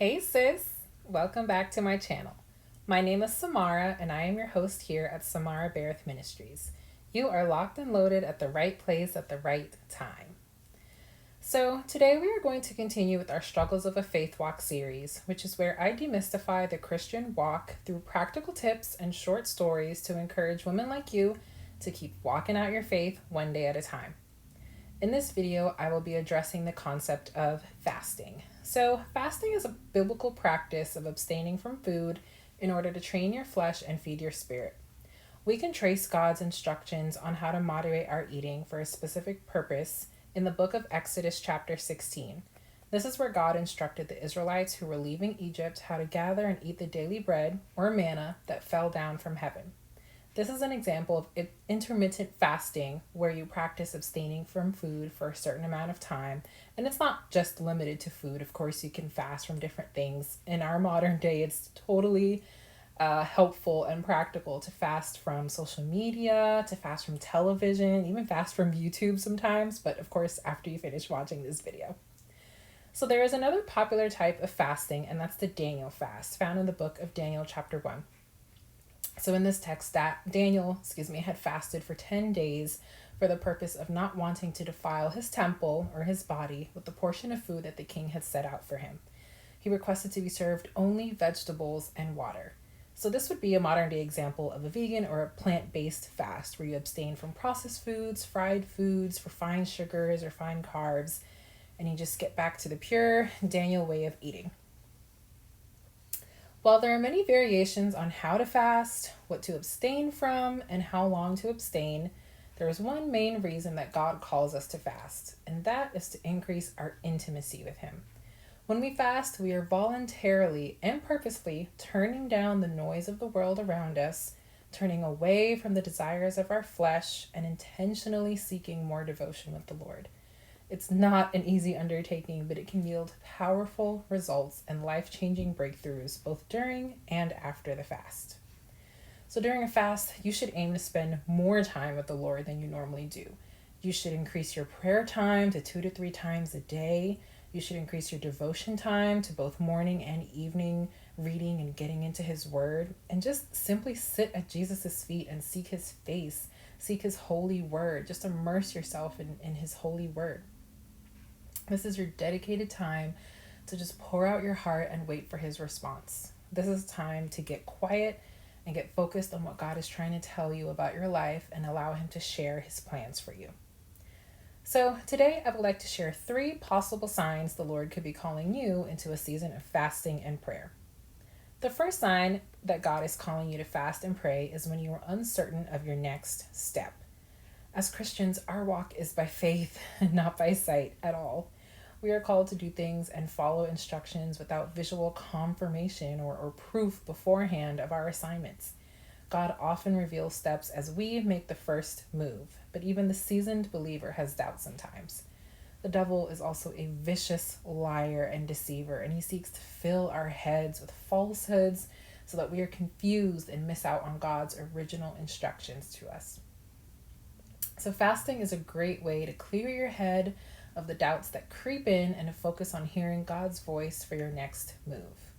Hey sis, welcome back to my channel. My name is Samara and I am your host here at Samara Bharath Ministries. You are locked and loaded at the right place at the right time. So today we are going to continue with our Struggles of a Faith Walk series, which is where I demystify the Christian walk through practical tips and short stories to encourage women like you to keep walking out your faith one day at a time. In this video, I will be addressing the concept of fasting. So, fasting is a biblical practice of abstaining from food in order to train your flesh and feed your spirit. We can trace God's instructions on how to moderate our eating for a specific purpose in the book of Exodus, chapter 16. This is where God instructed the Israelites who were leaving Egypt how to gather and eat the daily bread, or manna, that fell down from heaven. This is an example of intermittent fasting where you practice abstaining from food for a certain amount of time. And it's not just limited to food. Of course, you can fast from different things. In our modern day, it's totally helpful and practical to fast from social media, to fast from television, even fast from YouTube sometimes. But of course, after you finish watching this video. So there is another popular type of fasting, and that's the Daniel fast, found in the book of Daniel, chapter 1. So in this text, that Daniel, had fasted for 10 days for the purpose of not wanting to defile his temple or his body with the portion of food that the king had set out for him. He requested to be served only vegetables and water. So this would be a modern day example of a vegan or a plant-based fast where you abstain from processed foods, fried foods, refined sugars, or refined carbs, and you just get back to the pure Daniel way of eating. While there are many variations on how to fast, what to abstain from, and how long to abstain, there is one main reason that God calls us to fast, and that is to increase our intimacy with Him. When we fast, we are voluntarily and purposefully turning down the noise of the world around us, turning away from the desires of our flesh, and intentionally seeking more devotion with the Lord. It's not an easy undertaking, but it can yield powerful results and life-changing breakthroughs both during and after the fast. So during a fast, you should aim to spend more time with the Lord than you normally do. You should increase your prayer time to 2 to 3 times a day. You should increase your devotion time to both morning and evening, reading and getting into His Word, and just simply sit at Jesus' feet and seek His face, seek His holy word. Just immerse yourself in His holy word. This is your dedicated time to just pour out your heart and wait for His response. This is time to get quiet and get focused on what God is trying to tell you about your life and allow Him to share His plans for you. So today I would like to share 3 possible signs the Lord could be calling you into a season of fasting and prayer. The first sign that God is calling you to fast and pray is when you are uncertain of your next step. As Christians, our walk is by faith and not by sight at all. We are called to do things and follow instructions without visual confirmation or proof beforehand of our assignments. God often reveals steps as we make the first move, but even the seasoned believer has doubt sometimes. The devil is also a vicious liar and deceiver, and he seeks to fill our heads with falsehoods so that we are confused and miss out on God's original instructions to us. So fasting is a great way to clear your head of the doubts that creep in and to focus on hearing God's voice for your next move.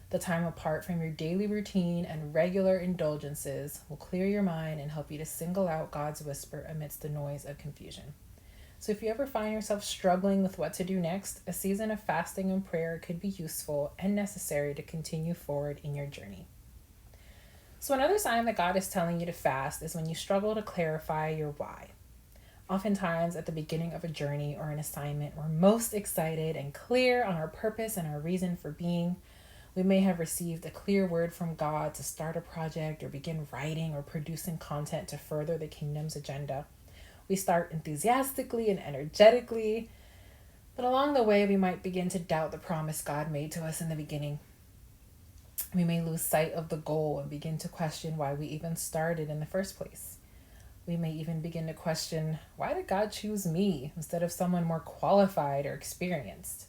The time apart from your daily routine and regular indulgences will clear your mind and help you to single out God's whisper amidst the noise of confusion. So if you ever find yourself struggling with what to do next, a season of fasting and prayer could be useful and necessary to continue forward in your journey. So another sign that God is telling you to fast is when you struggle to clarify your why. Oftentimes at the beginning of a journey or an assignment, we're most excited and clear on our purpose and our reason for being. We may have received a clear word from God to start a project or begin writing or producing content to further the kingdom's agenda. We start enthusiastically and energetically, but along the way we might begin to doubt the promise God made to us in the beginning. We may lose sight of the goal and begin to question why we even started in the first place. We may even begin to question, why did God choose me instead of someone more qualified or experienced?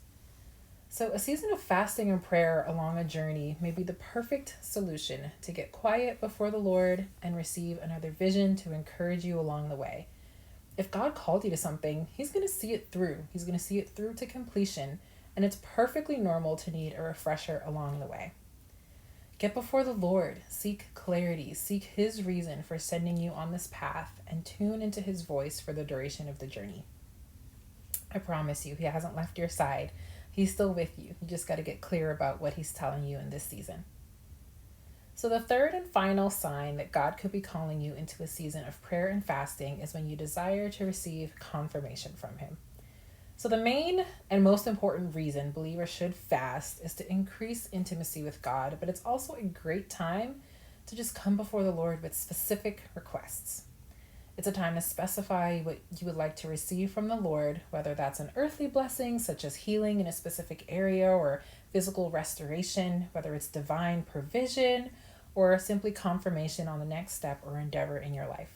So a season of fasting and prayer along a journey may be the perfect solution to get quiet before the Lord and receive another vision to encourage you along the way. If God called you to something, He's going to see it through. He's going to see it through to completion and it's perfectly normal to need a refresher along the way. Get before the Lord, seek clarity, seek His reason for sending you on this path, and tune into His voice for the duration of the journey. I promise you, He hasn't left your side. He's still with you. You just got to get clear about what He's telling you in this season. So the third and final sign that God could be calling you into a season of prayer and fasting is when you desire to receive confirmation from Him. So the main and most important reason believers should fast is to increase intimacy with God, but it's also a great time to just come before the Lord with specific requests. It's a time to specify what you would like to receive from the Lord, whether that's an earthly blessing, such as healing in a specific area or physical restoration, whether it's divine provision, or simply confirmation on the next step or endeavor in your life.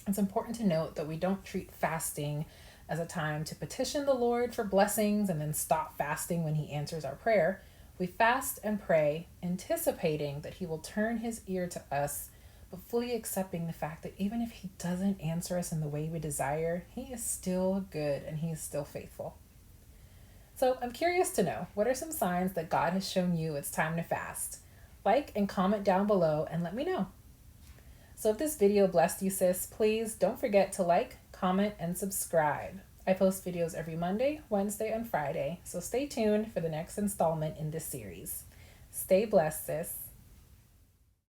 It's important to note that we don't treat fasting as a time to petition the Lord for blessings and then stop fasting when He answers our prayer. We fast and pray, anticipating that He will turn His ear to us, but fully accepting the fact that even if He doesn't answer us in the way we desire, He is still good and He is still faithful. So I'm curious to know, what are some signs that God has shown you it's time to fast? Like and comment down below and let me know. So if this video blessed you, sis, please don't forget to like, comment, and subscribe. I post videos every Monday, Wednesday, and Friday, so stay tuned for the next installment in this series. Stay blessed, sis.